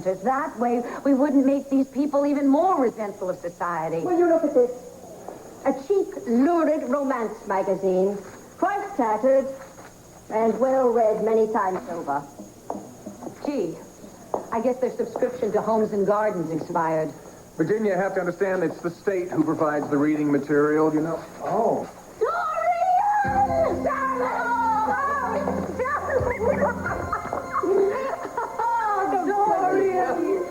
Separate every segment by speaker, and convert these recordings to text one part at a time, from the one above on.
Speaker 1: That way, we wouldn't make these people even more resentful of society.
Speaker 2: Will you look at this? A cheap, lurid romance magazine. Quite tattered and well-read many times over.
Speaker 1: Gee, I guess their subscription to Homes and Gardens expired.
Speaker 3: Virginia, you have to understand it's the state who provides the reading material, you know. Oh.
Speaker 1: Dorian!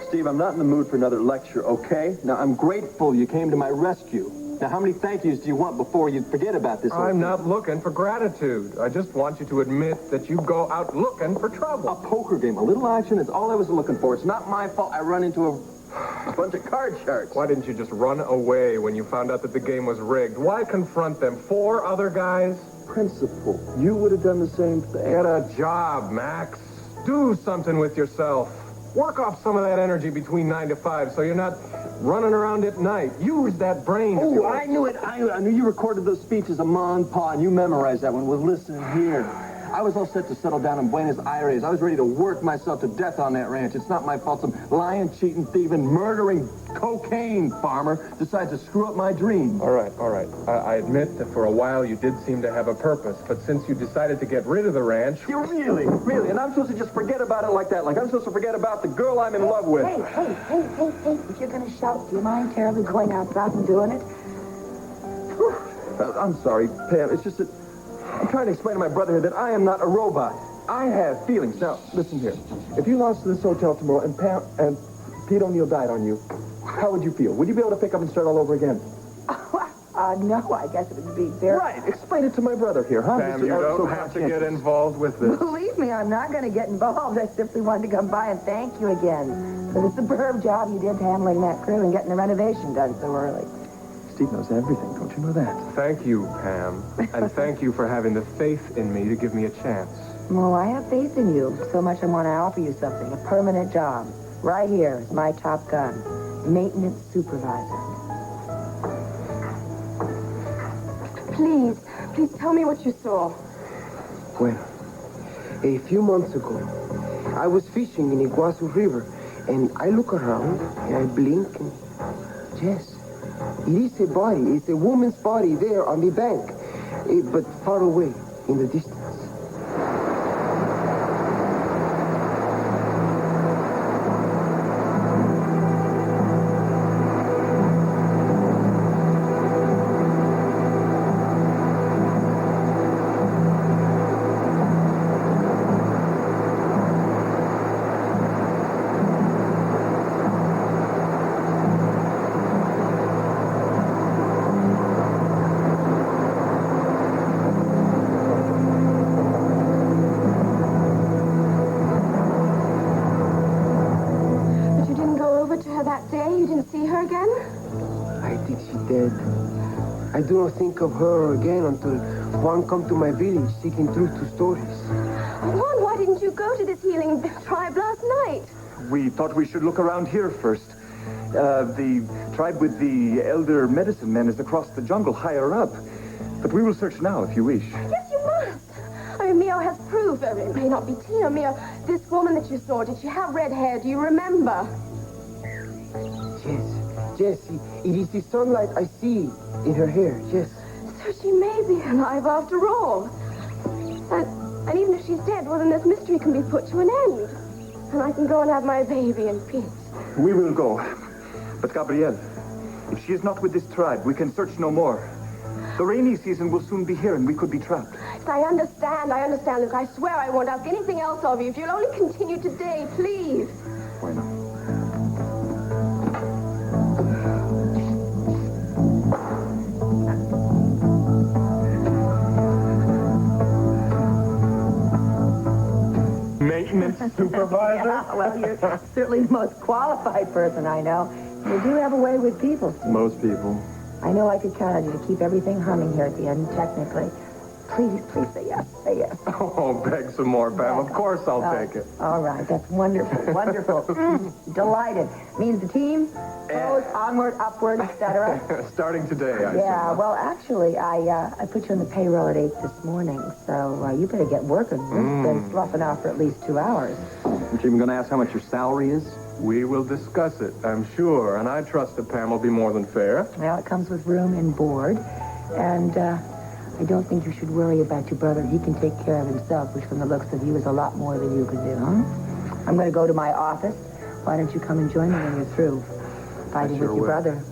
Speaker 4: Steve, I'm not in the mood for another lecture, okay? Now, I'm grateful you came to my rescue. Now, how many thank yous do you want before you forget about this?
Speaker 3: I'm not looking for gratitude. I just want you to admit that you go out looking for trouble.
Speaker 4: A poker game, a little action is all I was looking for. It's not my fault I run into a bunch of card sharks.
Speaker 3: Why didn't you just run away when you found out that the game was rigged? Why confront them? 4 other guys?
Speaker 4: Principal, you would have done the same thing.
Speaker 3: Get a job, Max. Do something with yourself. Work off some of that energy between 9 to 5 so you're not running around at night. Use that brain.
Speaker 4: Oh, I knew it. I knew you recorded those speeches of Ma and Pa, and you memorized that one. Well, listen here. I was all set to settle down in Buenos Aires. I was ready to work myself to death on that ranch. It's not my fault some lying, cheating, thieving, murdering cocaine farmer decides to screw up my dream.
Speaker 3: All right. I admit that for a while you did seem to have a purpose, but since you decided to get rid of the ranch...
Speaker 4: You really? And I'm supposed to just forget about it like that? Like I'm supposed to forget about the girl I'm in love with?
Speaker 2: Hey. If you're going to shout, do you mind terribly going outside and doing it?
Speaker 4: I'm sorry, Pam. It's just that I'm trying to explain to my brother here that I am not a robot. I have feelings. Now, listen here. If you lost to this hotel tomorrow and Pam and Pete O'Neill died on you, how would you feel? Would you be able to pick up and start all over again?
Speaker 2: No, I guess it would be very...
Speaker 4: Right. Explain it to my brother here, huh?
Speaker 3: Pam, you don't have to get involved with this.
Speaker 2: Believe me, I'm not going to get involved. I simply wanted to come by and thank you again for the superb job you did handling that crew and getting the renovation done so early.
Speaker 4: Steve knows everything. Don't you know that?
Speaker 3: Thank you, Pam. And thank you for having the faith in me to give me a chance.
Speaker 2: Well, I have faith in you. So much I want to offer you something. A permanent job. Right here is my top gun. Maintenance supervisor.
Speaker 1: Please tell me what you saw.
Speaker 5: Well, a few months ago, I was fishing in Iguazu River, and I look around, and I blink, and yes, it is a body. It's a woman's body there on the bank, but far away in the distance. I do not think of her again until Juan come to my village seeking truth to stories.
Speaker 1: Juan, why didn't you go to this healing tribe last night?
Speaker 6: We thought we should look around here first. The tribe with the elder medicine men is across the jungle higher up. But we will search now if you wish.
Speaker 1: Yes, you must. I mean, Mio has proof. It may not be Tina. Mio, this woman that you saw, did she have red hair? Do you remember?
Speaker 5: Yes, it is the sunlight I see in her hair, yes.
Speaker 1: So she may be alive after all. And even if she's dead, well, then this mystery can be put to an end. And I can go and have my baby in peace.
Speaker 6: We will go. But, Gabrielle, if she is not with this tribe, we can search no more. The rainy season will soon be here, and we could be trapped.
Speaker 1: I understand. Look, I swear I won't ask anything else of you. If you'll only continue today, please.
Speaker 6: Why not?
Speaker 3: Maintenance supervisor?
Speaker 2: Yeah, well, you're certainly the most qualified person I know. You do have a way with people, Steve.
Speaker 4: Most people.
Speaker 2: I know I could count on you to keep everything humming here at the end, technically. Please say yes. Say yes.
Speaker 3: Oh, beg some more, Pam. Of course I'll take it.
Speaker 2: All right, that's wonderful, wonderful. Delighted. Means the team goes onward, upward, etc.
Speaker 3: Starting today, I
Speaker 2: Yeah, well, actually, I put you on the payroll at 8 this morning, so you better get working. You've been sloughing out for at least 2 hours.
Speaker 4: Aren't you even going to ask how much your salary is?
Speaker 3: We will discuss it, I'm sure, and I trust that Pam will be more than fair.
Speaker 7: Well, it comes with room and board, and I don't think you should worry about your brother. He can take care of himself, which from the looks of you is a lot more than you can do, huh? I'm going to go to my office. Why don't you come and join me when you're through fighting with your brother?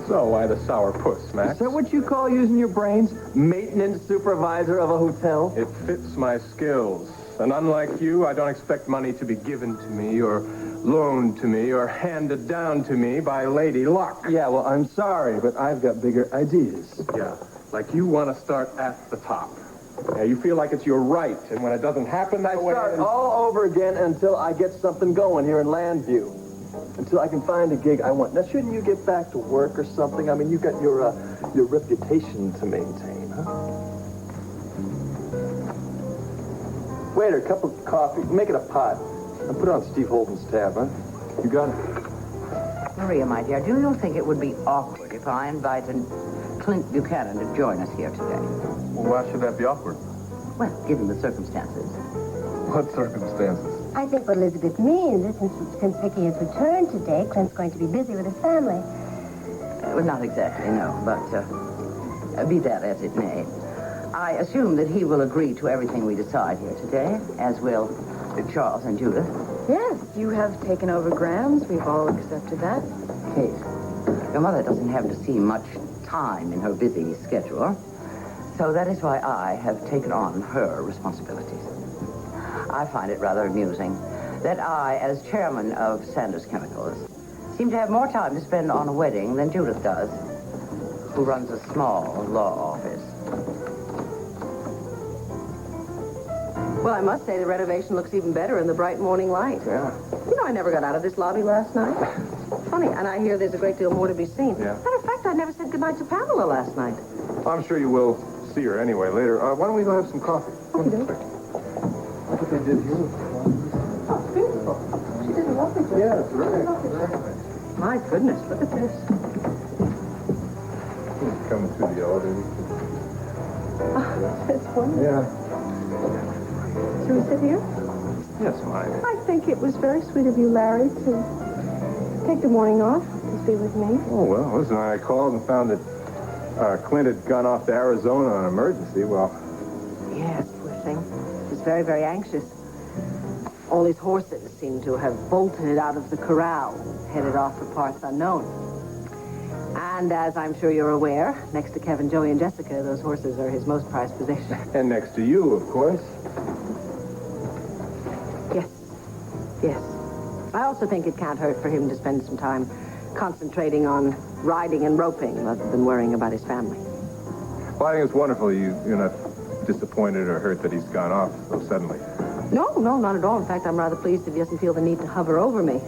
Speaker 3: So, why the sour puss, Max?
Speaker 4: Is that what you call using your brains? Maintenance supervisor of a hotel?
Speaker 3: It fits my skills. And unlike you, I don't expect money to be given to me or loaned to me or handed down to me by Lady Luck.
Speaker 4: Yeah, well, I'm sorry, but I've got bigger ideas.
Speaker 3: Yeah, like you want to start at the top. Yeah, you feel like it's your right, and when it doesn't happen that way...
Speaker 4: I start all over again until I get something going here in Landview. Until I can find a gig I want. Now, shouldn't you get back to work or something? I mean, you've got your reputation to maintain, huh? Waiter, a cup of coffee. Make it a pot. And put it on Steve Holden's tab, huh? You got it.
Speaker 7: Maria, my dear, do you think it would be awkward if I invited Clint Buchanan to join us here today?
Speaker 3: Well, why should that be awkward?
Speaker 7: Well, given the circumstances.
Speaker 3: What circumstances?
Speaker 2: I think what Elizabeth means is since Vicky has returned today, Clint's going to be busy with his family.
Speaker 7: Well, not exactly, no, but be that as it may. I assume that he will agree to everything we decide here today, as will Charles and Judith.
Speaker 1: Yes, you have taken over Graham's. We've all accepted that.
Speaker 7: Kate, your mother doesn't have to see much time in her busy schedule, so that is why I have taken on her responsibilities. I find it rather amusing that I, as chairman of Sanders Chemicals, seem to have more time to spend on a wedding than Judith does, who runs a small law office.
Speaker 1: Well, I must say the renovation looks even better in the bright morning light.
Speaker 3: Yeah.
Speaker 1: You know, I never got out of this lobby last night. Funny, and I hear there's a great deal more to be seen.
Speaker 3: Yeah.
Speaker 1: Matter of fact, I never said goodnight to Pamela last night.
Speaker 3: I'm sure you will see her anyway later. Why don't we go have some coffee?
Speaker 4: What they did here.
Speaker 1: She did a lovely job.
Speaker 3: Yeah, it's right.
Speaker 1: My goodness, look at this.
Speaker 3: Coming through the elevator.
Speaker 1: It's wonderful.
Speaker 3: Yeah.
Speaker 1: Shall we sit here?
Speaker 3: Yes, mine.
Speaker 1: I think it was very sweet of you, Larry, to take the morning off to be with me.
Speaker 3: Oh, well, listen, I called and found that Clint had gone off to Arizona on an emergency. Well,
Speaker 1: Yes, poor thing. He was very, very anxious. All his horses seem to have bolted out of the corral, headed off for parts unknown. And as I'm sure you're aware, next to Kevin, Joey, and Jessica, those horses are his most prized possession.
Speaker 3: and next to you, of course.
Speaker 1: Yes. Yes. I also think it can't hurt for him to spend some time concentrating on riding and roping rather than worrying about his family.
Speaker 3: Well, I think it's wonderful you're not disappointed or hurt that he's gone off so suddenly.
Speaker 1: No, not at all. In fact, I'm rather pleased that he doesn't feel the need to hover over me.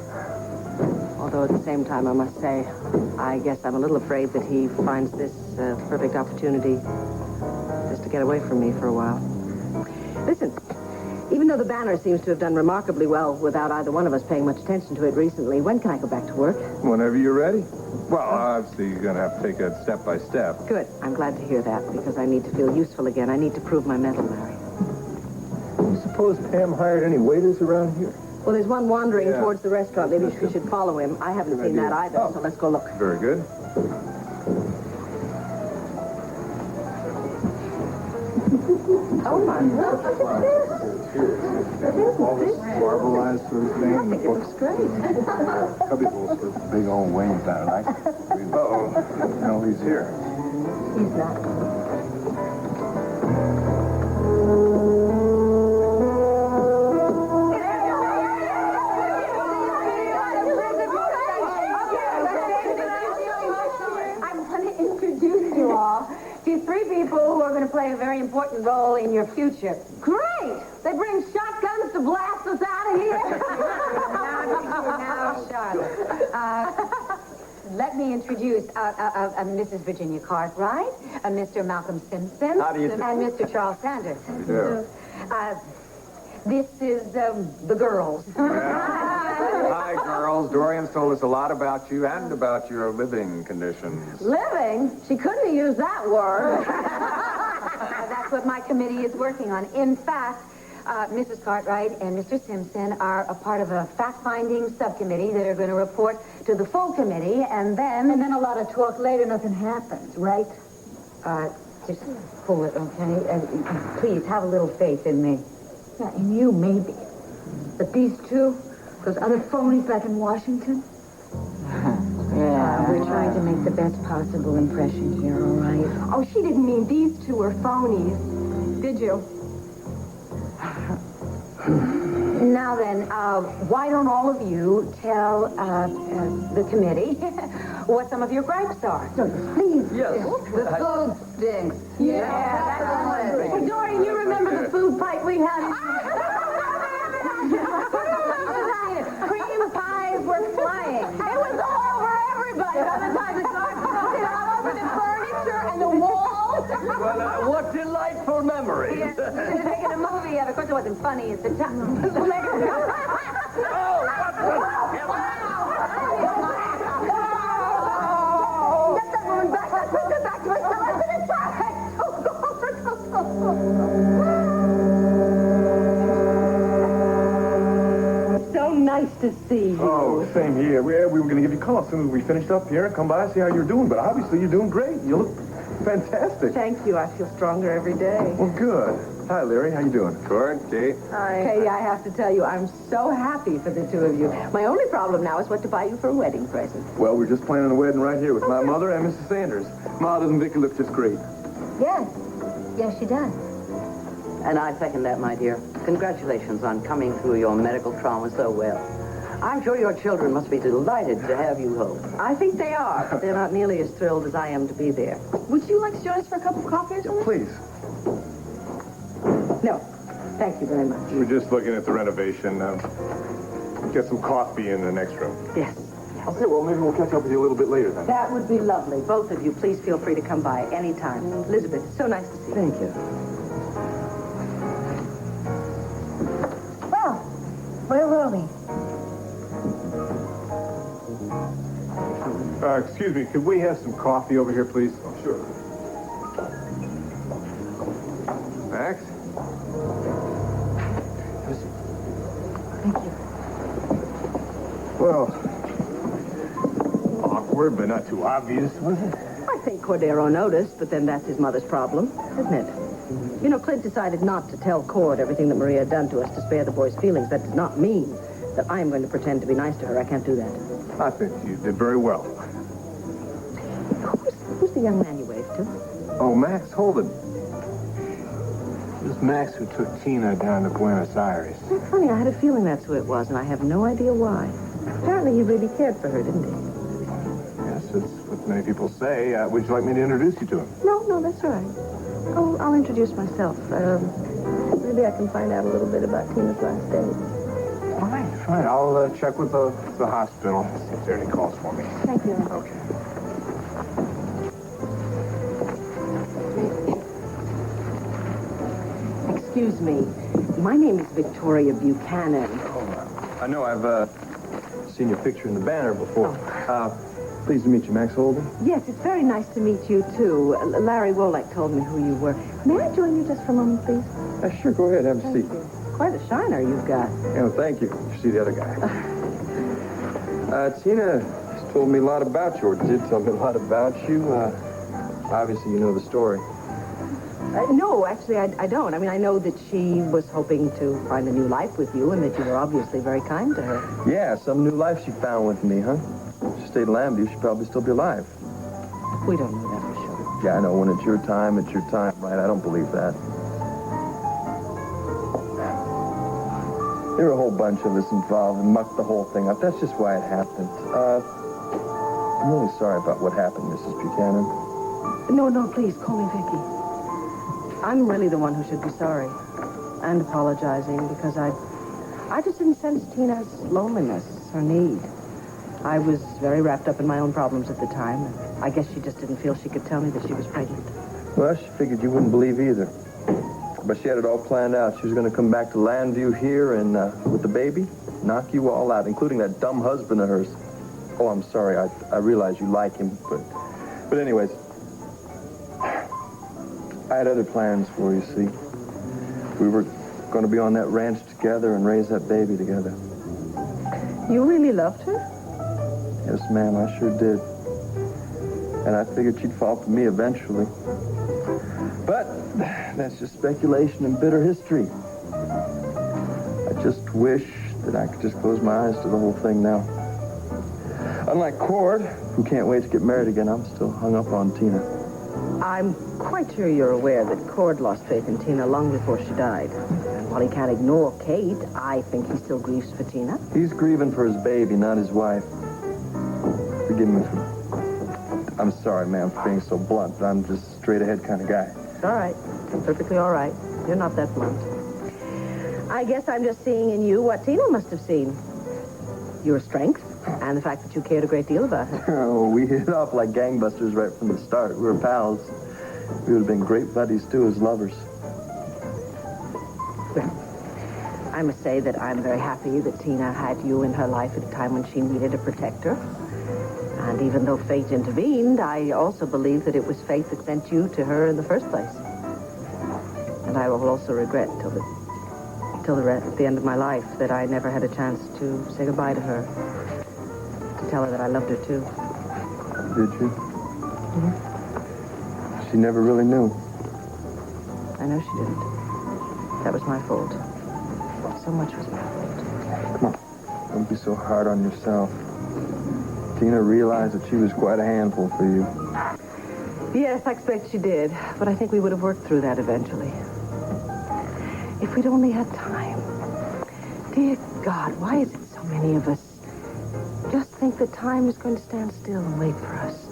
Speaker 1: Although at the same time, I must say, I guess I'm a little afraid that he finds this perfect opportunity just to get away from me for a while. Listen, even though the banner seems to have done remarkably well without either one of us paying much attention to it recently, when can I go back to work?
Speaker 3: Whenever you're ready. Well, obviously, you're going to have to take it step by step.
Speaker 1: Good. I'm glad to hear that, because I need to feel useful again. I need to prove my mettle, Larry.
Speaker 3: You suppose Pam hired any waiters around here?
Speaker 1: Well, there's one wandering
Speaker 3: Yeah.
Speaker 1: towards the restaurant. Maybe we should follow him. I haven't seen that either, so let's go look.
Speaker 3: Very good.
Speaker 1: Oh, my God. Look at this.
Speaker 3: All this marbleized sort of thing.
Speaker 1: I think it looks great.
Speaker 3: Cubby holes for big old Wayne's down, right? Uh-oh. No, he's here.
Speaker 1: He's not.
Speaker 2: I'm going to introduce you all to three people who are going to play a very important role in your future. Great! They bring shotguns to blast us out of here. Now, Charlotte. Let me introduce Mrs. Virginia Cartwright, Mr. Malcolm Simpson,
Speaker 4: How do you do?
Speaker 2: and Mr. Charles Sanders.
Speaker 3: Yeah.
Speaker 2: This is the girls.
Speaker 3: Hi, girls. Dorian's told us a lot about you and about your living conditions.
Speaker 2: Living? She couldn't have used that word.
Speaker 1: That's
Speaker 2: That's what my committee is working on. In fact, Mrs. Cartwright and Mr. Simpson are a part of a fact-finding subcommittee that are going to report to the full committee, and then a lot of talk later, nothing happens, right? Just pull it, okay? And please, have a little faith in me. Yeah, in you, maybe. But these two, those other phonies back in Washington? Yeah. We're trying to make the best possible impression here, all right?
Speaker 1: Oh, she didn't mean these two are phonies, did you?
Speaker 2: Now then, why don't all of you tell the committee what some of your gripes are? Please.
Speaker 4: Yes.
Speaker 2: The food stinks. Yeah, that's the one. Hey, Dorian, you remember the food fight we had? Cream pies were flying. It was all over everybody. By the time the dogs broke it all over the furniture and the walls.
Speaker 4: Well, what delightful memories.
Speaker 2: Yeah, we should have taken a movie of it. Of course, it wasn't funny at the time. Get that woman back. Let's bring her back to us. Tell us in a
Speaker 1: So nice to see you.
Speaker 6: Oh, same here. We were going to give you a call as soon as we finished up here and come by and see how you're doing. But obviously you're doing great. You look fantastic.
Speaker 1: Thank you. I feel stronger every day.
Speaker 6: Well, good. Hi, Larry. How you doing?
Speaker 3: Good, Kate.
Speaker 1: Katie, I have to tell you, I'm so happy for the two of you. My only problem now is what to buy you for a wedding present.
Speaker 6: Well, we're just planning a wedding right here with my mother and Mrs. Sanders. Ma, doesn't Vicky look just great?
Speaker 2: Yes. Yes, she does.
Speaker 7: And I second that, my dear. Congratulations on coming through your medical trauma so well. I'm sure your children must be delighted to have you home.
Speaker 1: I think they are, but they're not nearly as thrilled as I am to be there. Would you like to join us for a cup of coffee or something?
Speaker 6: Please.
Speaker 1: No. Thank you very much.
Speaker 3: We're just looking at the renovation. Get some coffee in the next room.
Speaker 1: Yes.
Speaker 6: Okay, well, maybe we'll catch up with you a little bit later then.
Speaker 1: That would be lovely. Both of you, please feel free to come by anytime. Elizabeth, it's so nice to see you.
Speaker 7: Thank you.
Speaker 2: Well, where were we?
Speaker 3: Excuse me, could we have some coffee over here, please?
Speaker 6: Oh, sure.
Speaker 3: Max?
Speaker 2: Thank you.
Speaker 3: Well, awkward, but not too obvious, was it?
Speaker 1: I think Cordero noticed, but then that's his mother's problem, isn't it? You know, Clint decided not to tell Cord everything that Maria had done to us to spare the boy's feelings. That does not mean that I'm going to pretend to be nice to her. I can't do that.
Speaker 3: I think you did very well.
Speaker 1: Who's the young man you waved to?
Speaker 3: Oh, Max Holden.
Speaker 5: It was Max who took Tina down to Buenos Aires.
Speaker 1: That's funny. I had a feeling that's who it was, and I have no idea why. Apparently he really cared for her, didn't he?
Speaker 3: Yes, that's what many people say. Would you like me to introduce you to him?
Speaker 1: No, that's all right. I'll introduce myself. Maybe I can find out a little bit about Tina's last days.
Speaker 3: Fine. I'll check with the hospital. See if there are any calls for me.
Speaker 1: Thank you.
Speaker 3: Okay.
Speaker 1: Excuse me. My name is Victoria Buchanan.
Speaker 4: I know I've seen your picture in the banner before. Pleased to meet you, Max Holden.
Speaker 1: Yes, it's very nice to meet you, too. Larry Wolek told me who you were. May I join you just for a moment, please?
Speaker 4: Sure, go ahead, have a
Speaker 1: Thank
Speaker 4: seat.
Speaker 1: you. Quite a shiner you've got.
Speaker 4: Yeah, thank you. You see the other guy. Tina has told me a lot about you, or did tell me a lot about you. Obviously, you know the story.
Speaker 1: No, actually, I don't. I mean, I know that she was hoping to find a new life with you and that you were obviously very kind to her.
Speaker 4: Yeah, some new life she found with me, huh? If she stayed in Lambview, she'd probably still be alive.
Speaker 1: We don't know that for sure.
Speaker 4: Yeah, I know. When it's your time, right? I don't believe that. There were a whole bunch of us involved and mucked the whole thing up. That's just why it happened. I'm really sorry about what happened, Mrs. Buchanan.
Speaker 1: No, please, call me Vicky. I'm really the one who should be sorry and apologizing because I just didn't sense Tina's loneliness or need. I was very wrapped up in my own problems at the time. And I guess she just didn't feel she could tell me that she was pregnant.
Speaker 4: Well, she figured you wouldn't believe either. But she had it all planned out. She was going to come back to Lambview here and, with the baby, knock you all out, including that dumb husband of hers. Oh, I'm sorry. I realize you like him, but anyways, I I had other plans for you, see. We were going to be on that ranch together and raise that baby together.
Speaker 1: You really loved her?
Speaker 4: Yes, ma'am, I sure did. And I figured she'd fall for me eventually. But that's just speculation and bitter history. I just wish that I could just close my eyes to the whole thing now. Unlike Cord, who can't wait to get married again, I'm still hung up on Tina.
Speaker 1: I'm quite sure you're aware that Cord lost faith in Tina long before she died. And while he can't ignore Kate, I think he still grieves for Tina.
Speaker 4: He's grieving for his baby, not his wife. Forgive me for... I'm sorry, ma'am, for being so blunt, but I'm just a straight-ahead kind of guy.
Speaker 1: It's all right. It's perfectly all right. You're not that blunt. I guess I'm just seeing in you what Tina must have seen. Your strength, and the fact that you cared a great deal about her.
Speaker 4: Oh, we hit it off like gangbusters right from the start. We were pals. We would have been great buddies, too, as lovers.
Speaker 1: Well, I must say that I'm very happy that Tina had you in her life at a time when she needed a protector. And even though fate intervened, I also believe that it was fate that sent you to her in the first place. And I will also regret till the end of my life that I never had a chance to say goodbye to her. To tell her that I loved her, too.
Speaker 4: Did you? She never really knew.
Speaker 1: I know she didn't. That was my fault. So much was my fault.
Speaker 4: Come on. Don't be so hard on yourself. Tina realized that she was quite a handful for you.
Speaker 1: Yes, I expect she did. But I think we would have worked through that eventually. If we'd only had time. Dear God, why is it so many of us just think that time is going to stand still and wait for us?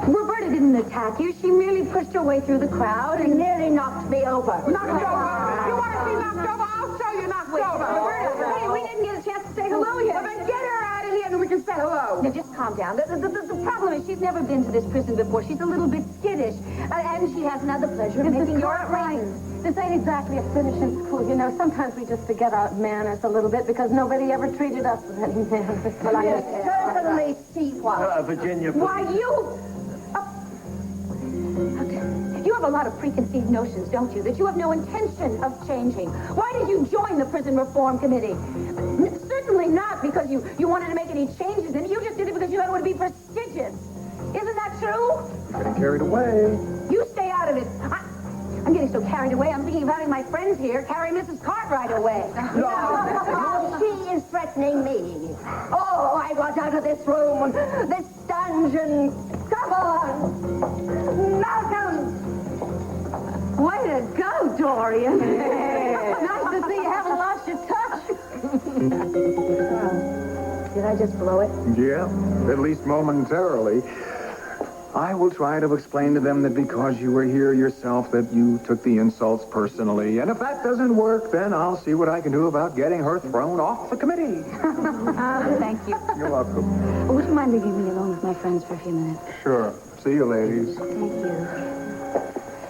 Speaker 2: Roberta didn't attack you. She merely pushed her way through the crowd and nearly knocked me over.
Speaker 8: Knocked over? You want to see knocked over? I'll show you knocked over.
Speaker 2: Roberta, hey, we didn't get a chance to say hello yet.
Speaker 8: Well, then get her out of here and we can say hello.
Speaker 2: Now, just calm down. The problem is she's never been to this prison before. She's a little bit skittish. And she has another pleasure of making your acquaintance.
Speaker 9: This ain't exactly a finishing school. You know, sometimes we just forget our manners a little bit because nobody ever treated us with any manners.
Speaker 2: Well, I certainly see why.
Speaker 4: Virginia,
Speaker 2: Why, you... You have a lot of preconceived notions, don't you? That you have no intention of changing. Why did you join the Prison Reform Committee? Certainly not because you wanted to make any changes in it. You just did it because you thought it would be prestigious. Isn't that true?
Speaker 3: You're getting carried away.
Speaker 2: You stay out of it. I'm getting so carried away, I'm thinking of having my friends here carry Mrs. Cartwright away. No, she is threatening me. Oh, I want out of this room, this dungeon. Come on. Malcolm.
Speaker 9: Way to go, Dorian. Nice to see you haven't lost your touch.
Speaker 2: Did I just blow it?
Speaker 10: Yeah, at least momentarily. I will try to explain to them that because you were here yourself that you took the insults personally. And if that doesn't work, then I'll see what I can do about getting her thrown off the committee.
Speaker 2: Thank you.
Speaker 10: You're welcome.
Speaker 9: Would you mind leaving me alone with my friends for a few minutes?
Speaker 10: Sure. See you, ladies.
Speaker 9: Thank you.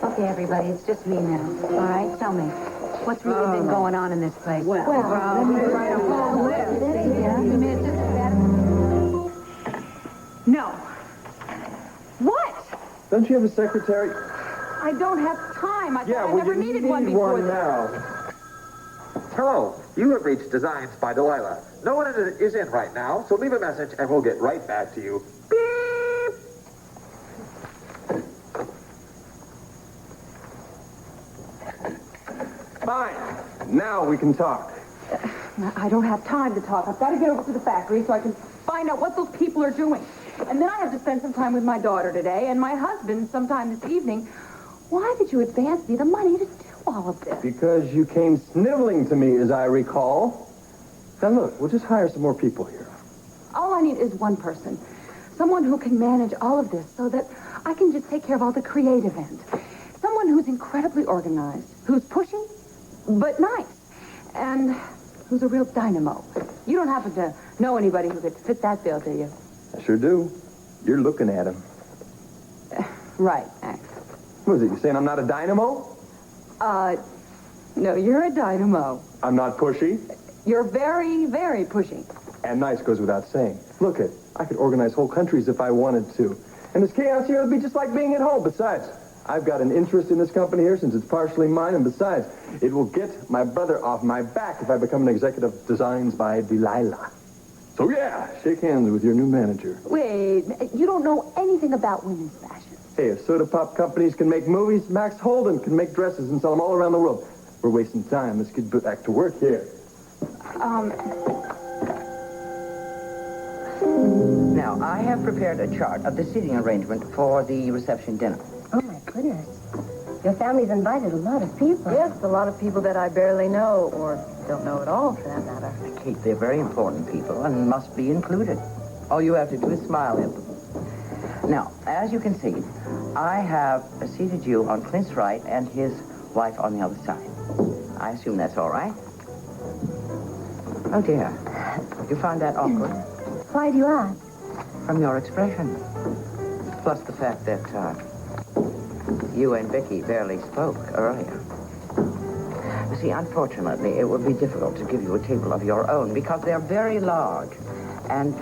Speaker 9: Okay, everybody, it's just me now. All right, tell me. What's really been going on in this place?
Speaker 2: No. What?
Speaker 4: Don't you have a secretary?
Speaker 2: I don't have time. I never needed
Speaker 4: you
Speaker 2: one
Speaker 4: need
Speaker 2: before.
Speaker 4: one now.
Speaker 11: Hello. You have reached Designs by Delilah. No one is in right now, so leave a message and we'll get right back to you. Beep!
Speaker 3: Fine. Now we can talk.
Speaker 8: I don't have time to talk. I've got to get over to the factory so I can find out what those people are doing. And then I have to spend some time with my daughter today and my husband sometime this evening. Why did you advance me the money to do all of this?
Speaker 3: Because you came sniveling to me, as I recall. Now look, we'll just hire some more people here.
Speaker 8: All I need is one person. Someone who can manage all of this so that I can just take care of all the creative end. Someone who's incredibly organized, who's pushy, but nice, and who's a real dynamo. You don't happen to know anybody who could fit that bill, do you?
Speaker 4: I sure do. You're looking at him.
Speaker 8: Right, Max.
Speaker 3: What is it, you saying I'm not a dynamo?
Speaker 8: No, you're a dynamo.
Speaker 3: I'm not pushy?
Speaker 8: You're very, very pushy.
Speaker 3: And nice goes without saying. Look I could organize whole countries if I wanted to.
Speaker 4: And this chaos here will be just like being at home. Besides, I've got an interest in this company here since it's partially mine. And besides, it will get my brother off my back if I become an executive of Designs by Delilah. So yeah, shake hands with your new manager.
Speaker 2: Wait, you don't know anything about women's fashion.
Speaker 4: Hey, if soda pop companies can make movies, Max Holden can make dresses and sell them all around the world. We're wasting time. Let's get back to work here.
Speaker 7: Now, I have prepared a chart of the seating arrangement for the reception dinner.
Speaker 9: Oh, my goodness. Your family's invited a lot of people.
Speaker 1: Yes, a lot of people that I barely know, or don't know at all, for that matter.
Speaker 7: Kate, they're very important people and must be included. All you have to do is smile at them. Now, as you can see, I have seated you on Clint's right and his wife on the other side. I assume that's all right? Oh, dear. You find that awkward?
Speaker 9: Why do you ask?
Speaker 7: From your expression. Plus the fact that you and Vicky barely spoke earlier. You see, unfortunately, it would be difficult to give you a table of your own because they're very large. And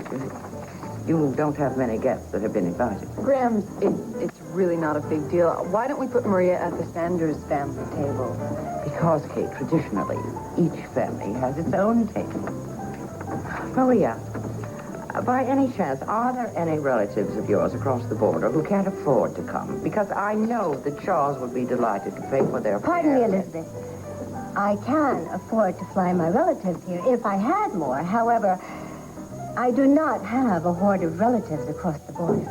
Speaker 7: you don't have many guests that have been invited.
Speaker 1: Graham, it's really not a big deal. Why don't we put Maria at the Sanders family table?
Speaker 7: Because, Kate, traditionally, each family has its own table. Maria, by any chance, are there any relatives of yours across the border who can't afford to come? Because I know the Shaws would be delighted to pay for their
Speaker 9: Pardon me,
Speaker 7: fare.
Speaker 9: Elizabeth. I can afford to fly my relatives here if I had more. However, I do not have a horde of relatives across the border.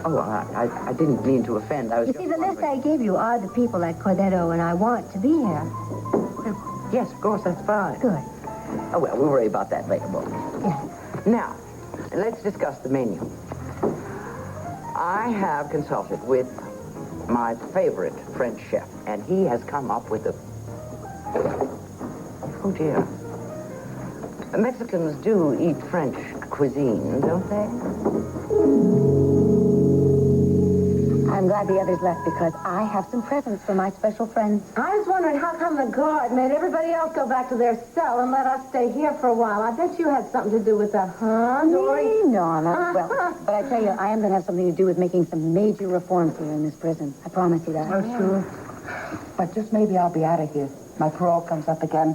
Speaker 7: Oh, I didn't mean to offend. I was
Speaker 9: You see, the list I gave you are the people at Cordetto, and I want to be here.
Speaker 7: Yes, of course, that's fine.
Speaker 9: Good.
Speaker 7: Oh, well, we'll worry about that later, won't we?
Speaker 9: Yes.
Speaker 7: Now, let's discuss the menu. I have consulted with my favorite French chef, and he has come up with a... Oh, dear. Mexicans do eat French cuisine, don't they?
Speaker 9: I'm glad the others left because I have some presents for my special friends.
Speaker 2: I was wondering how come the guard made everybody else go back to their cell and let us stay here for a while. I bet you had something to do with that, huh, Dory?
Speaker 9: No, not well. But I tell you, I am going to have something to do with making some major reforms here in this prison. I promise you that.
Speaker 8: Oh, sure. But just maybe I'll be out of here. My parole comes up again.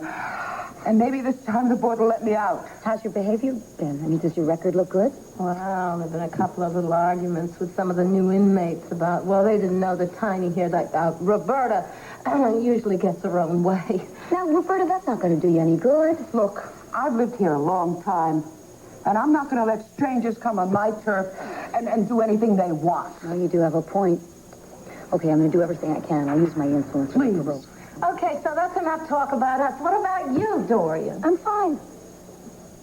Speaker 8: And maybe this time the board will let me out.
Speaker 9: How's your behavior been? I mean, does your record look good?
Speaker 2: Well, there've been a couple of little arguments with some of the new inmates about, well, they didn't know the tiny here, like Roberta usually gets her own way.
Speaker 9: Now, Roberta, that's not going to do you any good.
Speaker 8: Look, I've lived here a long time. And I'm not going to let strangers come on my turf and do anything they want.
Speaker 9: Well, you do have a point. Okay, I'm going to do everything I can. I'll use my influence.
Speaker 8: Please.
Speaker 2: Okay, so that's enough talk about us. What about you, Dorian?
Speaker 9: I'm fine.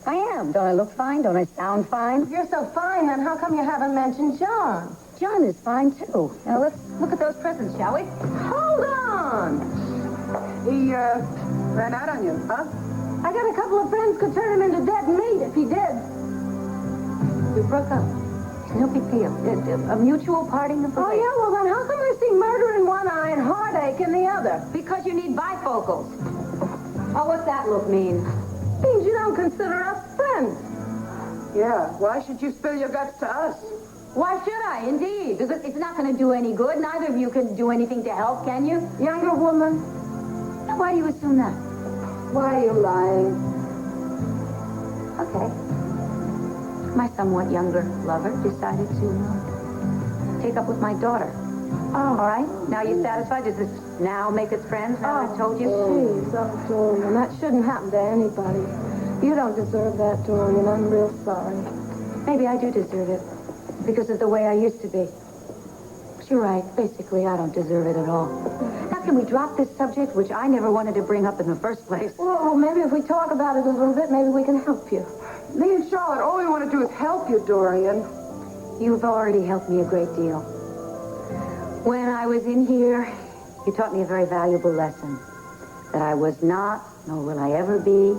Speaker 9: I am. Don't I look fine? Don't I sound fine?
Speaker 2: If you're so fine, then how come you haven't mentioned John?
Speaker 9: John is fine, too. Now, let's look at those presents, shall we?
Speaker 2: Hold on!
Speaker 8: He, ran out on you, huh?
Speaker 2: I got a couple of friends could turn him into dead meat if he did. We broke up. No big deal. A mutual parting of the ways. Oh, yeah? Well, then how come I see murder in one eye and heartache in the other? Because you need bifocals. Oh, what's that look mean? Means you don't consider us friends.
Speaker 8: Yeah, why should you spill your guts to us?
Speaker 2: Why should I, indeed? Because it's not going to do any good. Neither of you can do anything to help, can you? Younger woman? Now, why do you assume that?
Speaker 8: Why are you lying?
Speaker 2: Okay. My somewhat younger lover decided to take up with my daughter. Oh. All right? Now you satisfied? Does this now make us friends now I've told you?
Speaker 9: Please, oh, Dorian, that shouldn't happen to anybody. You don't deserve that, Dorian. I'm real sorry.
Speaker 2: Maybe I do deserve it because of the way I used to be. But you're right. Basically, I don't deserve it at all. Now, can we drop this subject, which I never wanted to bring up in the first place?
Speaker 9: Well, maybe if we talk about it a little bit, maybe we can help you.
Speaker 8: Me and Charlotte, all we want to do is help you, Dorian.
Speaker 2: You've already helped me a great deal. When I was in here, you taught me a very valuable lesson. That I was not, nor will I ever be,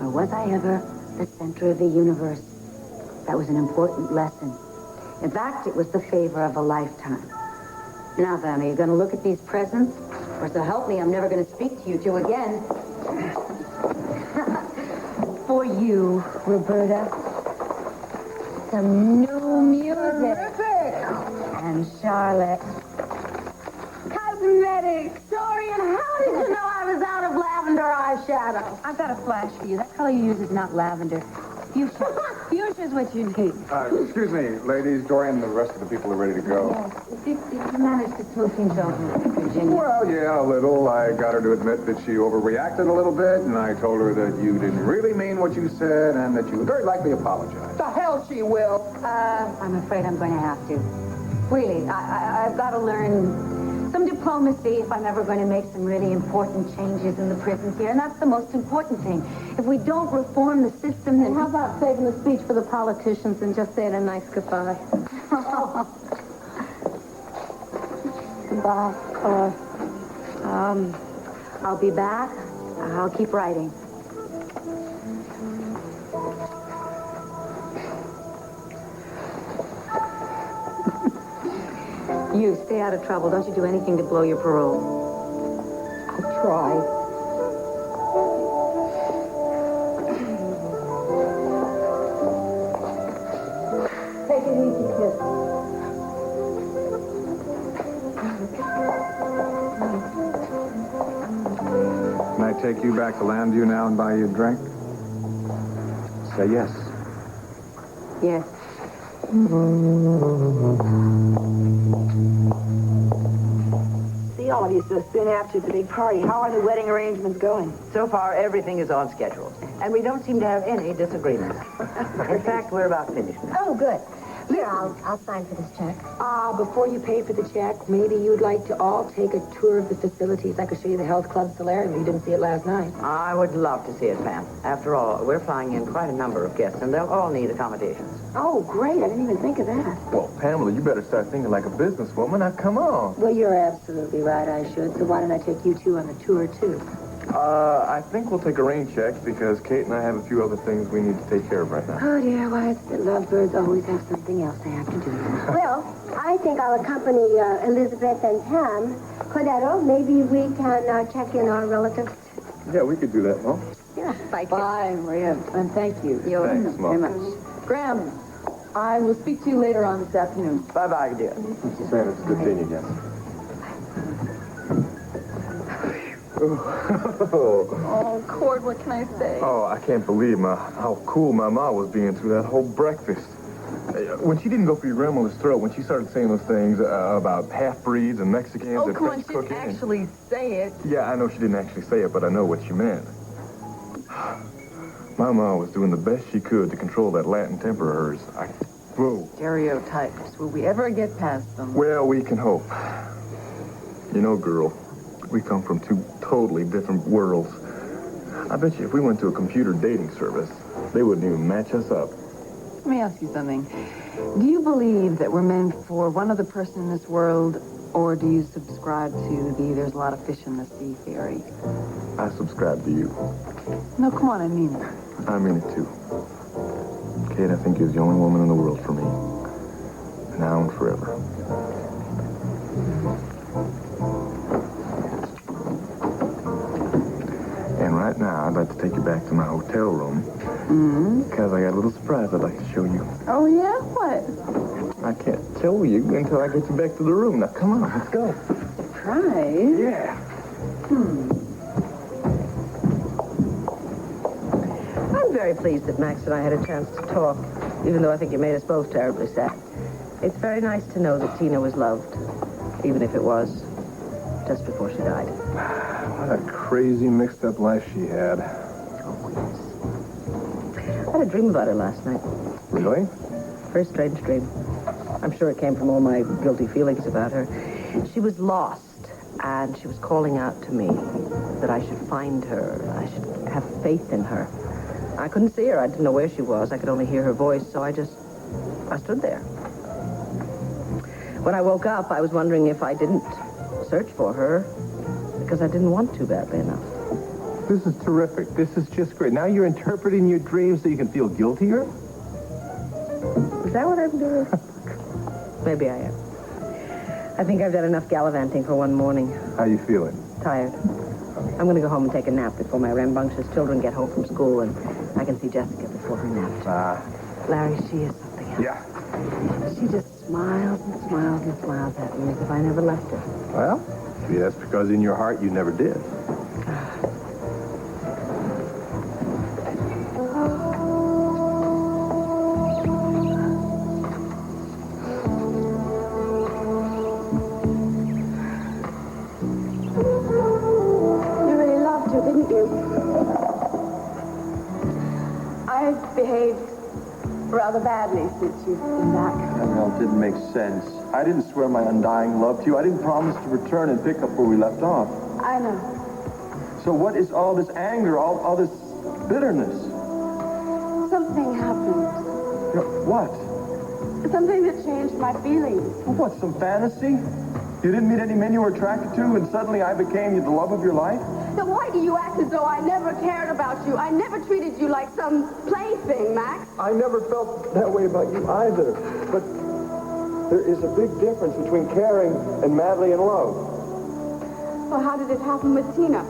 Speaker 2: nor was I ever, the center of the universe. That was an important lesson. In fact, it was the favor of a lifetime. Now then, are you going to look at these presents? Or so help me, I'm never going to speak to you two again. For you, Roberta, some new music.
Speaker 8: Terrific!
Speaker 2: and Charlotte. Cosmetics. Dorian, how did you know I was out of lavender eyeshadow? I've got a flash for you. That color you use is not lavender. Fuchsia. Fuchsia's what you need.
Speaker 10: Excuse me, ladies. Dorian and the rest of the people are ready to go.
Speaker 2: Yes. Did you manage to smooth things over, Virginia?
Speaker 10: Well, yeah, a little. I got her to admit that she overreacted a little bit, and I told her that you didn't really mean what you said and that you would very likely apologize.
Speaker 5: The hell she will.
Speaker 2: I'm afraid I'm going to have to. Really, I've got to learn some diplomacy if I'm ever going to make some really important changes in the prisons here, and that's the most important thing. If we don't reform the system, then...
Speaker 1: How about saving the speech for the politicians and just saying a nice goodbye?
Speaker 2: Goodbye. I'll be back. I'll keep writing. You, stay out of trouble. Don't you do anything to blow your parole.
Speaker 5: I'll try.
Speaker 2: Take it easy, kid.
Speaker 10: Can I take you back to Lambview now and buy you a drink? Say yes.
Speaker 2: Yes.
Speaker 12: See all of you so soon after the big party. How are the wedding arrangements going?
Speaker 7: So far, everything is on schedule. And we don't seem to have any disagreements. In fact, we're about finished now.
Speaker 9: Oh, good. Here, I'll sign for this check.
Speaker 12: Before you pay for the check, maybe you'd like to all take a tour of the facilities. I could show you the health club solarium. You didn't see it last night.
Speaker 7: I would love to see it, Pam. After all, we're flying in quite a number of guests, and they'll all need accommodations.
Speaker 12: Oh, great. I didn't even think of that.
Speaker 3: Well, Pamela, you better start thinking like a businesswoman. Now, come on.
Speaker 12: Well, you're absolutely right. I should. So why don't I take you two on the tour, too?
Speaker 3: I think we'll take a rain check because Kate and I have a few other things we need to take care of right now.
Speaker 12: Oh, dear. Why is it that lovebirds always have something else they have to do?
Speaker 9: Well, I think I'll accompany Elizabeth and Pam. Cordero, maybe we can check in our relatives.
Speaker 3: Yeah, we could do that, Mom.
Speaker 9: Yeah.
Speaker 8: Bye, Maria, and thank you.
Speaker 3: Thanks,
Speaker 8: very
Speaker 3: Mom.
Speaker 8: much. Graham, I will speak to you later on this afternoon.
Speaker 7: Bye-bye, dear.
Speaker 3: Mrs. Sam, it's good seeing you again.
Speaker 8: Oh, Cord, what can I say?
Speaker 3: Oh, I can't believe how cool my ma was being through that whole breakfast. When she didn't go for your grandmother's throat, when she started saying those things about half-breeds and Mexicans
Speaker 8: Oh,
Speaker 3: and
Speaker 8: come on,
Speaker 3: French
Speaker 8: she didn't
Speaker 3: cooking.
Speaker 8: actually say it.
Speaker 3: Yeah, I know she didn't actually say it, but I know what she meant. My ma was doing the best she could to control that Latin temper of hers. Whoa.
Speaker 8: Stereotypes. Will we ever get past them?
Speaker 3: Well, we can hope. You know, girl, we come from two totally different worlds. I bet you if we went to a computer dating service, they wouldn't even match us up.
Speaker 8: Let me ask you something. Do you believe that we're meant for one other person in this world, or do you subscribe to the there's a lot of fish in the sea theory?
Speaker 3: I subscribe to you.
Speaker 8: No, come on, I mean it.
Speaker 3: I mean it, too. Kate, I think you're the only woman in the world for me. Now and forever. And right now, I'd like to take you back to my hotel room. Because I got a little surprise I'd like to show you.
Speaker 8: Oh, yeah? What?
Speaker 3: I can't tell you until I get you back to the room. Now, come on, let's go.
Speaker 8: Surprise?
Speaker 3: Yeah.
Speaker 1: I'm very pleased that Max and I had a chance to talk, even though I think it made us both terribly sad. It's very nice to know that Tina was loved, even if it was just before she died.
Speaker 3: What a crazy, mixed-up life she had.
Speaker 1: I had a dream about her last night.
Speaker 3: Really?
Speaker 1: Very strange dream. I'm sure it came from all my guilty feelings about her. She was lost, and she was calling out to me that I should find her. I should have faith in her. I couldn't see her. I didn't know where she was. I could only hear her voice, so I stood there. When I woke up, I was wondering if I didn't search for her because I didn't want to badly enough.
Speaker 3: This is terrific. This is just great. Now you're interpreting your dreams so you can feel guiltier?
Speaker 1: Is that what I'm doing? Maybe I am. I think I've done enough gallivanting for one morning.
Speaker 3: How you feeling?
Speaker 1: Tired. I'm going to go home and take a nap before my rambunctious children get home from school, and I can see Jessica before her nap. Larry, she is something else.
Speaker 3: Yeah.
Speaker 1: She just smiles and smiles and smiles at me as if I never left her.
Speaker 3: Well, see, that's because in your heart you never did.
Speaker 8: You really loved her, didn't you? I've behaved rather badly since you've been back.
Speaker 4: Well, it didn't make sense. I didn't swear my undying love to you. I didn't promise to return and pick up where we left off.
Speaker 8: I know.
Speaker 4: So what is all this anger, all this bitterness?
Speaker 8: Something happened.
Speaker 4: What?
Speaker 8: Something that changed my feelings.
Speaker 4: What, some fantasy? You didn't meet any men you were attracted to, and suddenly I became the love of your life?
Speaker 8: Then why do you act as though I never cared about you? I never treated you like some plaything, Max.
Speaker 4: I never felt that way about you either. But there is a big difference between caring and madly in love.
Speaker 8: Well, how did it happen with Tina?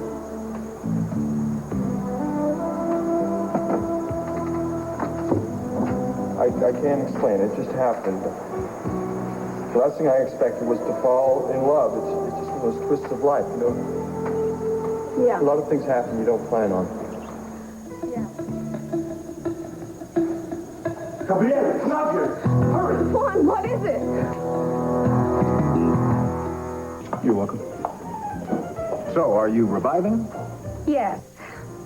Speaker 4: I can't explain. It just happened. The last thing I expected was to fall in love. It's just one of those twists of life, you know?
Speaker 8: Yeah.
Speaker 4: A lot of things happen you don't plan on.
Speaker 8: Yeah.
Speaker 4: Gabrielle, come out here! Hurry!
Speaker 8: Juan, what is it?
Speaker 3: You're welcome.
Speaker 10: So, are you reviving?
Speaker 2: Yes.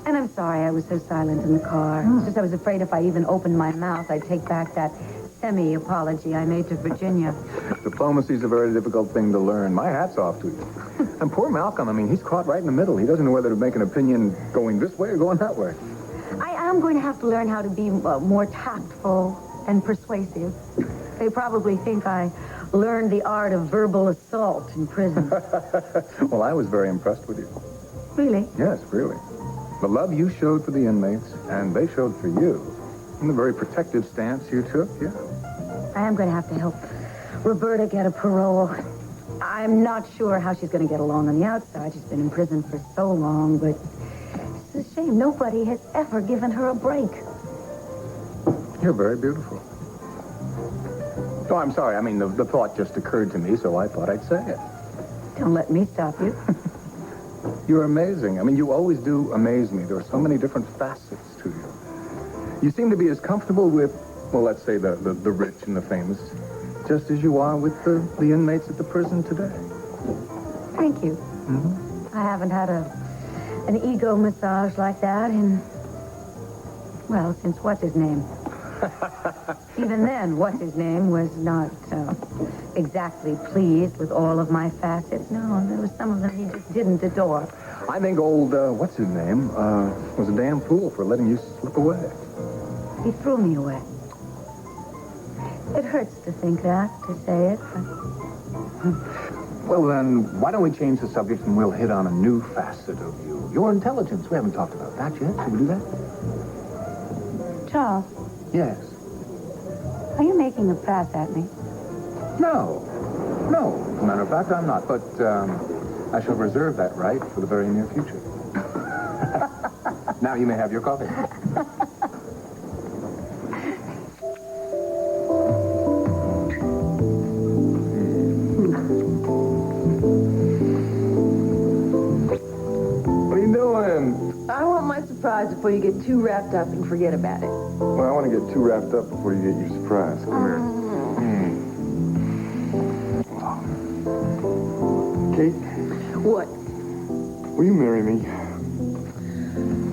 Speaker 2: And I'm sorry I was so silent in the car. It's just I was afraid if I even opened my mouth, I'd take back that semi-apology I made to Virginia.
Speaker 10: Diplomacy's a very difficult thing to learn. My hat's off to you. And poor Malcolm, I mean, he's caught right in the middle. He doesn't know whether to make an opinion going this way or going that way.
Speaker 2: I am going to have to learn how to be more tactful and persuasive. They probably think I learned the art of verbal assault in prison.
Speaker 10: Well, I was very impressed with you.
Speaker 2: Really?
Speaker 10: Yes, really. The love you showed for the inmates, and they showed for you, and the very protective stance you took, yeah.
Speaker 2: I am going to have to help Roberta get a parole. I'm not sure how she's going to get along on the outside. She's been in prison for so long, but it's a shame nobody has ever given her a break.
Speaker 10: You're very beautiful. Oh, I'm sorry. I mean, the thought just occurred to me, so I thought I'd say it.
Speaker 2: Don't let me stop you.
Speaker 10: You're amazing. I mean, you always do amaze me. There are so many different facets to you. You seem to be as comfortable with, well, let's say the rich and the famous, just as you are with the inmates at the prison today.
Speaker 2: Thank you.
Speaker 10: Mm-hmm.
Speaker 2: I haven't had an ego massage like that in, well, since what's his name? Even then, what's his name was not exactly pleased with all of my facets. No, there was some of them he just didn't adore.
Speaker 10: I think old, what's his name, was a damn fool for letting you slip away.
Speaker 2: He threw me away. It hurts to think that, to say it, but...
Speaker 10: Well, then, why don't we change the subject and we'll hit on a new facet of you? Your intelligence. We haven't talked about that yet. Should we do that?
Speaker 2: Charles,
Speaker 10: Yes.
Speaker 2: are you making a pass at me?
Speaker 10: No. No. As a matter of fact, I'm not. But I shall reserve that right for the very near future. Now you may have your coffee.
Speaker 4: What are you doing?
Speaker 1: I want my surprise before you get too wrapped up and forget about it.
Speaker 3: Well, I want to get too wrapped up before you get your surprise. Come here. Kate,
Speaker 1: What?
Speaker 3: will you marry me?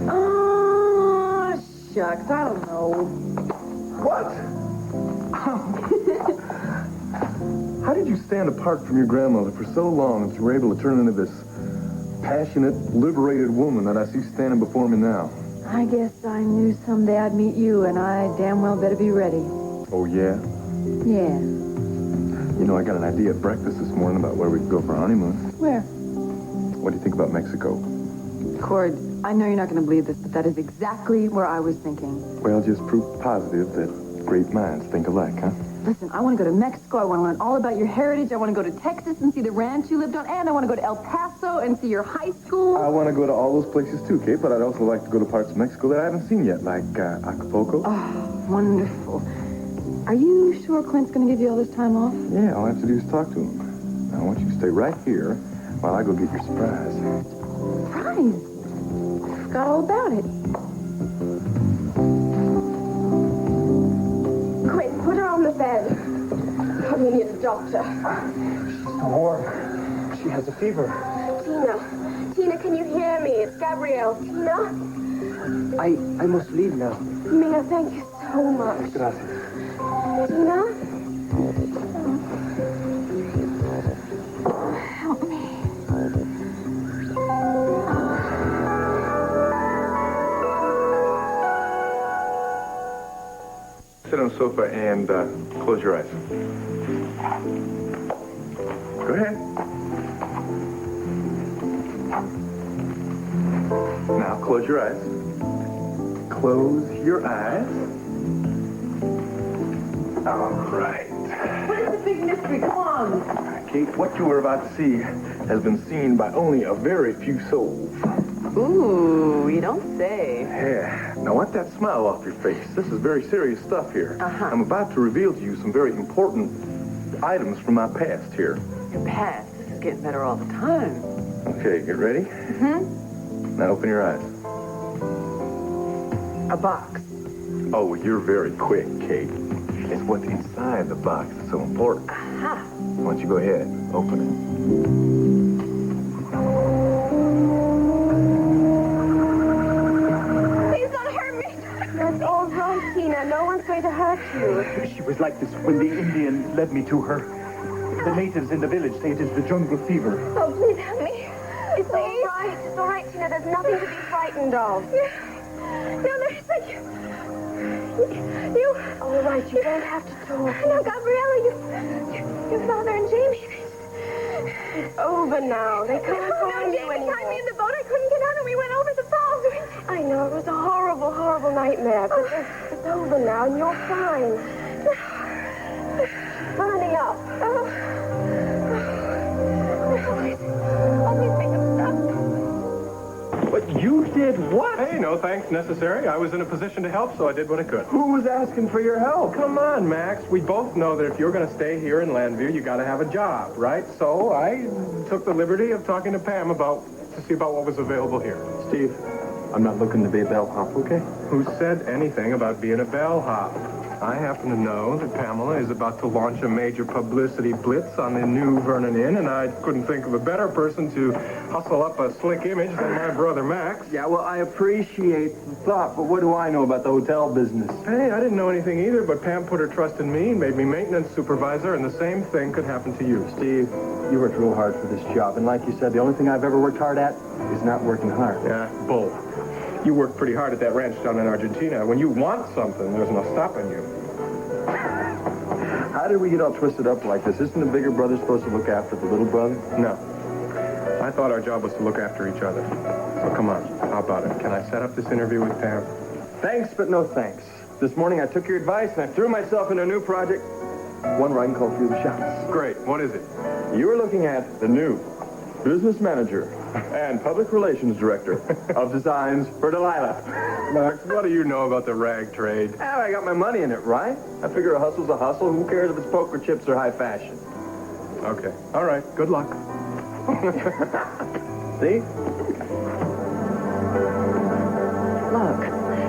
Speaker 1: Oh, shucks, I don't know.
Speaker 3: What? How did you stand apart from your grandmother for so long that you were able to turn into this passionate, liberated woman that I see standing before me now?
Speaker 1: I guess I knew someday I'd meet you, and I damn well better be ready.
Speaker 3: Oh, yeah?
Speaker 1: Yeah.
Speaker 3: You know, I got an idea at breakfast this morning about where we could go for our honeymoon.
Speaker 1: Where?
Speaker 3: What do you think about Mexico?
Speaker 8: Cord, I know you're not going to believe this, but that is exactly where I was thinking.
Speaker 3: Well, just proof positive that great minds think alike, huh?
Speaker 8: Listen, I want to go to Mexico. I want to learn all about your heritage. I want to go to Texas and see the ranch you lived on. And I want to go to El Paso and see your high school.
Speaker 3: I want to go to all those places too, Kate, but I'd also like to go to parts of Mexico that I haven't seen yet, like Acapulco.
Speaker 8: Oh, wonderful. Are you sure Clint's going to give you all this time off?
Speaker 3: Yeah, all I have to do is talk to him. Now, I want you to stay right here while I go get your surprise.
Speaker 8: Surprise. I forgot all about it.
Speaker 9: Quick, put her on the bed. We need a doctor.
Speaker 4: She's so warm. She has a fever.
Speaker 9: Tina, can you hear me? It's Gabrielle. Tina?
Speaker 5: I must leave now.
Speaker 9: Mia, thank you so much.
Speaker 4: Gracias.
Speaker 9: Tina?
Speaker 8: Help me.
Speaker 3: Sit on the sofa and close your eyes. Go ahead. Now close your eyes. Close your eyes. All right.
Speaker 9: What is the big mystery? Come on.
Speaker 3: Kate, what you are about to see has been seen by only a very few souls.
Speaker 1: Ooh, you don't say.
Speaker 3: Yeah. Now wipe that smile off your face. This is very serious stuff here.
Speaker 1: Uh-huh.
Speaker 3: I'm about to reveal to you some very important items from my past here.
Speaker 1: Your past. This is getting better all the time.
Speaker 3: Okay, get ready?
Speaker 1: Mm-hmm.
Speaker 3: Now open your eyes.
Speaker 1: A box.
Speaker 3: Oh, you're very quick, Kate. It's what's inside the box that's so important.
Speaker 1: Aha.
Speaker 3: Why don't you go ahead, open it.
Speaker 9: Please don't hurt me. That's all right, Tina. No one's going to hurt you.
Speaker 6: She was like this when the Indian led me to her. The natives in the village say it is the jungle fever.
Speaker 9: Oh, please help me. It's all right. It's all right, Tina. There's nothing to be frightened of. No, there's like you. All right, you don't have to talk. No, Gabriella, your father and Jamie. It's over now. They can't harm you anymore. Tied me in the boat. I couldn't get out, and we went over the falls. I know it was a horrible, horrible nightmare, but it's over now, and you're fine. Burning up. Please make them stop.
Speaker 6: But you did what?
Speaker 13: Hey, no thanks necessary. I was in a position to help, so I did what I could.
Speaker 6: Who was asking for your help?
Speaker 13: Come on, Max. We both know that if you're going to stay here in Landview, you got to have a job, right? So I took the liberty of talking to Pam to see about what was available here.
Speaker 6: Steve, I'm not looking to be a bellhop, okay?
Speaker 13: Who said anything about being a bellhop? I happen to know that Pamela is about to launch a major publicity blitz on the new Vernon Inn, and I couldn't think of a better person to hustle up a slick image than my brother Max.
Speaker 6: Yeah, well, I appreciate the thought, but what do I know about the hotel business?
Speaker 13: Hey, I didn't know anything either, but Pam put her trust in me and made me maintenance supervisor, and the same thing could happen to you.
Speaker 6: Steve, you worked real hard for this job, and like you said, the only thing I've ever worked hard at is not working hard.
Speaker 13: Yeah, bull. You worked pretty hard at that ranch down in Argentina. When you want something, there's no stopping you.
Speaker 3: How did we get all twisted up like this? Isn't the bigger brother supposed to look after the little brother?
Speaker 13: No. I thought our job was to look after each other. So come on, how about it? Can I set up this interview with Pam?
Speaker 3: Thanks, but no thanks. This morning I took your advice and I threw myself into a new project. One where I can call through the shots.
Speaker 13: Great. What is it?
Speaker 3: You are looking at the new business manager and public relations director of designs for Delilah.
Speaker 13: Max, what do you know about the rag trade?
Speaker 3: Oh, I got my money in it, right? I figure a hustle's a hustle. Who cares if it's poker chips or high fashion?
Speaker 13: Okay. All right. Good luck.
Speaker 3: See?
Speaker 2: Look,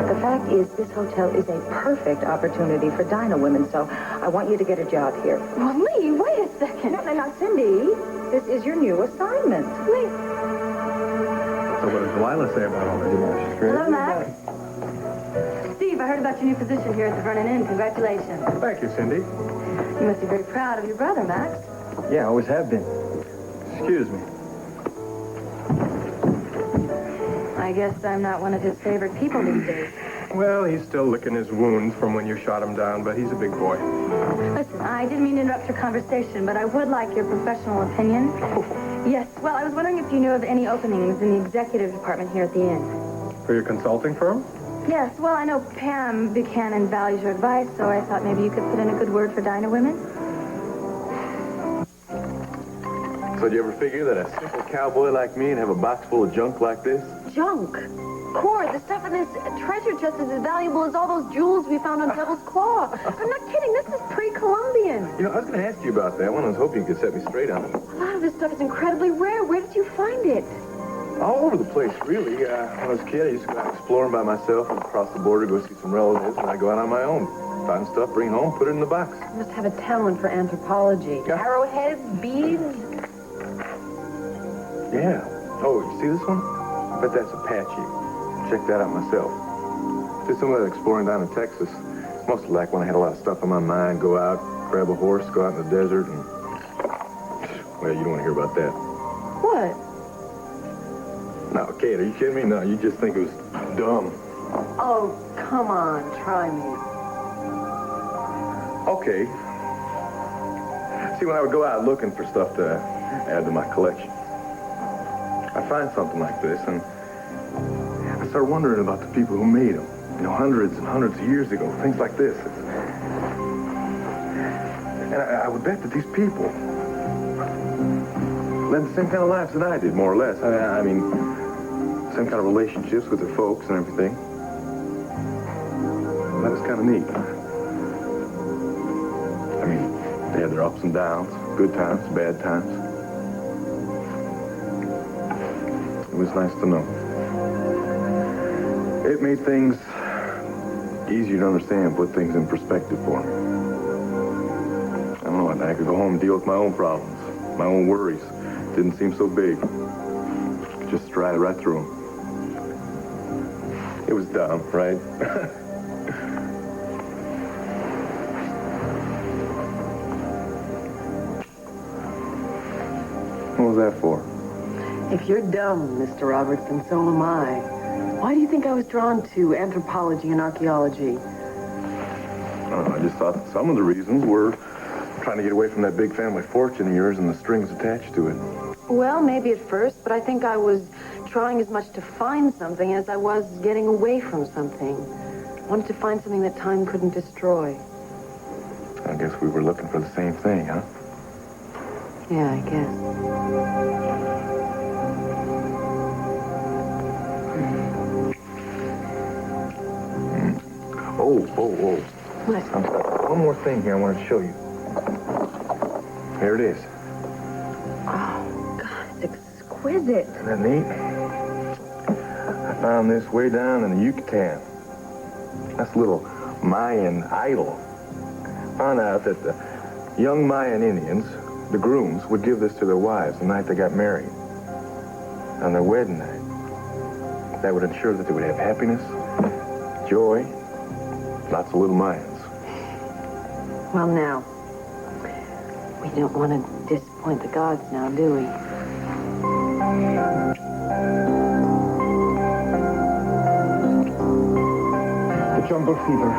Speaker 2: the fact is this hotel is a perfect opportunity for Dinah women, so I want you to get a job here.
Speaker 8: Well, Lee, wait a second.
Speaker 2: No, Cindy, this is your new assignment. Lee.
Speaker 13: So what does Delilah say about all this?
Speaker 8: Hello, Max. Steve, I heard about your new position here at the Vernon Inn. Congratulations.
Speaker 13: Thank you, Cindy.
Speaker 8: You must be very proud of your brother, Max.
Speaker 3: Yeah, I always have been. Excuse me.
Speaker 8: I guess I'm not one of his favorite people these days.
Speaker 13: Well, he's still licking his wounds from when you shot him down, but he's a big boy.
Speaker 8: Listen, I didn't mean to interrupt your conversation, but I would like your professional opinion. Yes, well, I was wondering if you knew of any openings in the executive department here at the inn.
Speaker 13: For your consulting firm?
Speaker 8: Yes, well, I know Pam Buchanan values your advice, so I thought maybe you could put in a good word for Dinah women.
Speaker 3: So did you ever figure that a simple cowboy like me would have a box full of junk like this?
Speaker 1: Junk? Cord, the stuff in this treasure chest is as valuable as all those jewels we found on Devil's Claw. I'm not kidding. This is pre-Columbian.
Speaker 3: You know, I was going to ask you about that one. I was hoping you could set me straight on it.
Speaker 1: A lot of this stuff is incredibly rare. Where did you find it?
Speaker 3: All over the place, really. When I was a kid, I used to go out exploring by myself and cross the border, go see some relatives, and I'd go out on my own. Find stuff, bring home, put it in the box.
Speaker 1: You must have a talent for anthropology.
Speaker 3: Yeah.
Speaker 1: Arrowheads, beads.
Speaker 3: Yeah. Oh, you see this one? I bet that's Apache. Check that out myself. Did some of that exploring down in Texas. It's mostly like when I had a lot of stuff on my mind. Go out, grab a horse, go out in the desert, and... Well, you don't want to hear about that.
Speaker 1: What?
Speaker 3: No, Kate, are you kidding me? No, you just think it was dumb.
Speaker 1: Oh, come on. Try me.
Speaker 3: Okay. See, when I would go out looking for stuff to add to my collection, I find something like this, and I start wondering about the people who made them. You know, hundreds and hundreds of years ago, things like this. And I would bet that these people led the same kind of lives that I did, more or less. I mean, same kind of relationships with their folks and everything. That was kind of neat. I mean, they had their ups and downs, good times, bad times. It was nice to know. It made things easier to understand, put things in perspective for me. I don't know, I could go home and deal with my own problems, my own worries. Didn't seem so big. Could just stride right through them. It was dumb, right? What was that for?
Speaker 1: If you're dumb, Mr. Roberts, then so am I. Why do you think I was drawn to anthropology and archaeology?
Speaker 3: I don't know, I just thought some of the reasons were trying to get away from that big family fortune of yours and the strings attached to it.
Speaker 1: Well, maybe at first, but I think I was trying as much to find something as I was getting away from something. I wanted to find something that time couldn't destroy.
Speaker 3: I guess we were looking for the same thing, huh?
Speaker 1: Yeah, I guess.
Speaker 3: Oh.
Speaker 1: What?
Speaker 3: One more thing here I want to show you. Here it is.
Speaker 1: Oh, God, it's exquisite.
Speaker 3: Isn't that neat? I found this way down in the Yucatan. That's a little Mayan idol. Found out that the young Mayan Indians, the grooms, would give this to their wives the night they got married. On their wedding night. That would ensure that they would have happiness, joy, lots of little Mayans.
Speaker 1: Well, now, we don't want to disappoint the gods now, do we?
Speaker 10: The jungle fever.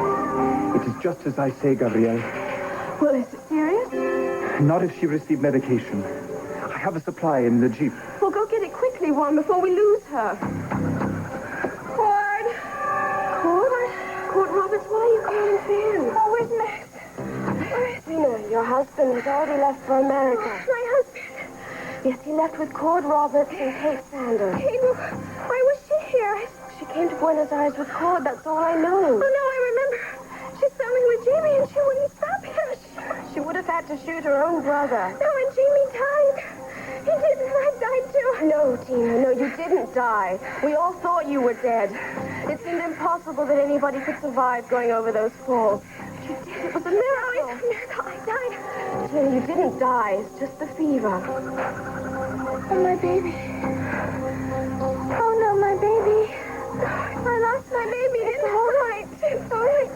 Speaker 10: It is just as I say, Gabrielle.
Speaker 8: Well, is it serious?
Speaker 10: Not if she received medication. I have a supply in the jeep.
Speaker 9: Well, go get it quickly, Juan, before we lose her. Cord? Cord Roberts, why are you calling Fan? Oh, where's Max? Where is he? Your husband has already left for America. My husband? Yes, he left with Cord Roberts and Kate Sanders. Kate? Why was she here? She came to Buenos Aires with Cord, that's all I know. Oh, no, I remember. She's filming with Jamie, and she wouldn't stop him. She would have had to shoot her own brother. No, and Jamie died. He didn't. I died too. No, Tina, no, you didn't die. We all thought you were dead. It seemed impossible that anybody could survive going over those falls. But you did. It was a miracle. No, it's a miracle. I died. Tina, you didn't die. It's just the fever. Oh, my baby. Oh, no, my baby. I lost my baby. It's all right. It's all right.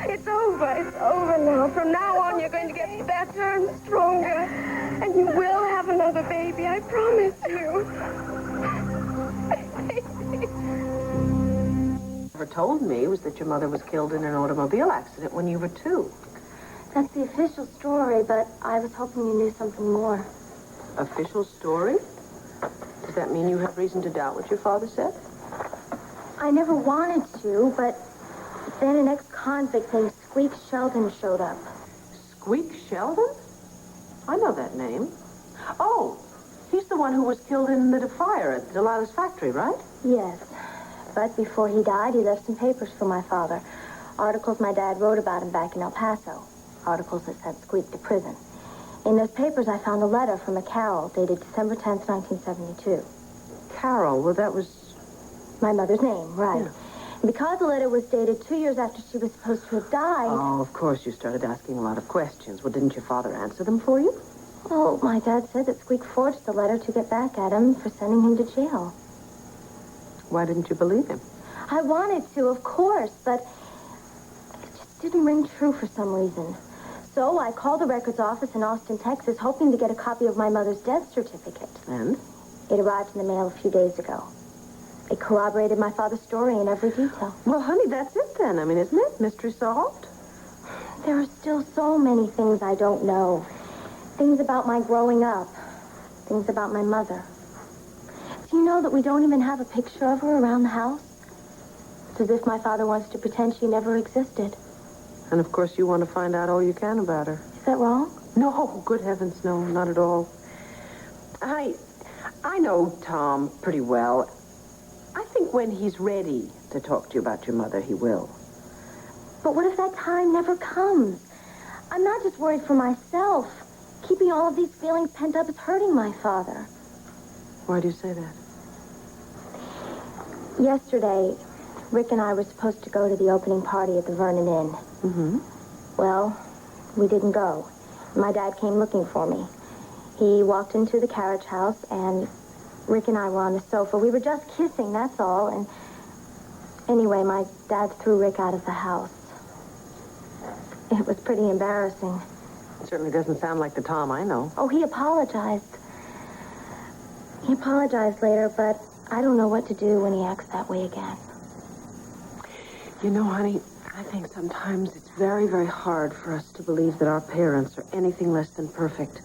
Speaker 9: It's over. It's over now. From now on, you're going to get better and stronger. And you will have another baby. I promise you.
Speaker 1: Never told me was that your mother was killed in an automobile accident when you were 2.
Speaker 9: That's the official story, but I was hoping you knew something more.
Speaker 1: Official story? Does that mean you have reason to doubt what your father said?
Speaker 9: I never wanted to, but then an ex-convict named Squeak Sheldon showed up.
Speaker 1: Squeak Sheldon? I know that name. Oh, He's the one who was killed in the fire at Delilah's factory, right?
Speaker 9: Yes. But before he died, he left some papers for my father. Articles my dad wrote about him back in El Paso. Articles that sent Squeak to prison. In those papers, I found a letter from a Carol dated December 10th, 1972.
Speaker 1: Carol, well, that was...
Speaker 9: My mother's name, right.
Speaker 1: Yeah.
Speaker 9: And because the letter was dated 2 years after she was supposed to have died...
Speaker 1: Oh, of course you started asking a lot of questions. Well, didn't your father answer them for you?
Speaker 9: Well, my dad said that Squeak forged the letter to get back at him for sending him to jail.
Speaker 1: Why didn't you believe him?
Speaker 9: I wanted to, of course, but it just didn't ring true for some reason. So I called the records office in Austin, Texas, hoping to get a copy of my mother's death certificate.
Speaker 1: And?
Speaker 9: It arrived in the mail a few days ago. It corroborated my father's story in every detail.
Speaker 1: Well, honey, that's it then. I mean, isn't it? Mystery solved?
Speaker 9: There are still so many things I don't know. Things about my growing up. Things about my mother. Do you know that we don't even have a picture of her around the house? It's as if my father wants to pretend she never existed.
Speaker 1: And, of course, you want to find out all you can about her.
Speaker 9: Is that wrong?
Speaker 1: No, good heavens, no, not at all. I know Tom pretty well. I think when he's ready to talk to you about your mother, he will.
Speaker 9: But what if that time never comes? I'm not just worried for myself. Keeping all of these feelings pent up is hurting my father.
Speaker 1: Why do you say that?
Speaker 9: Yesterday, Rick and I were supposed to go to the opening party at the Vernon Inn.
Speaker 1: Mm-hmm.
Speaker 9: Well, we didn't go. My dad came looking for me. He walked into the carriage house, and Rick and I were on the sofa. We were just kissing, that's all. And anyway, my dad threw Rick out of the house. It was pretty embarrassing.
Speaker 1: It certainly doesn't sound like the Tom I know.
Speaker 9: Oh, he apologized. He apologized later, but I don't know what to do when he acts that way again.
Speaker 1: You know, honey, I think sometimes it's very, very hard for us to believe that our parents are anything less than perfect.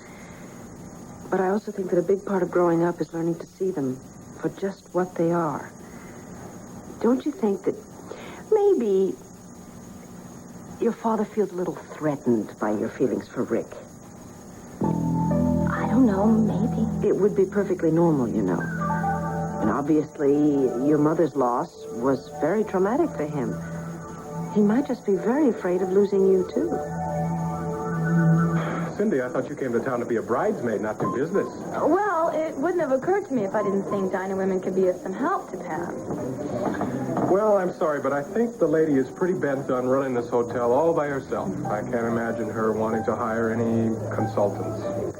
Speaker 1: But I also think that a big part of growing up is learning to see them for just what they are. Don't you think that maybe your father feels a little threatened by your feelings for Rick?
Speaker 9: I don't know, maybe.
Speaker 1: It would be perfectly normal, you know. And obviously, your mother's loss was very traumatic for him. He might just be very afraid of losing you, too.
Speaker 13: Cindy, I thought you came to town to be a bridesmaid, not do business.
Speaker 8: Well, it wouldn't have occurred to me if I didn't think Dinah women could be of some help to Pam.
Speaker 13: Well, I'm sorry, but I think the lady is pretty bent on running this hotel all by herself. I can't imagine her wanting to hire any consultants.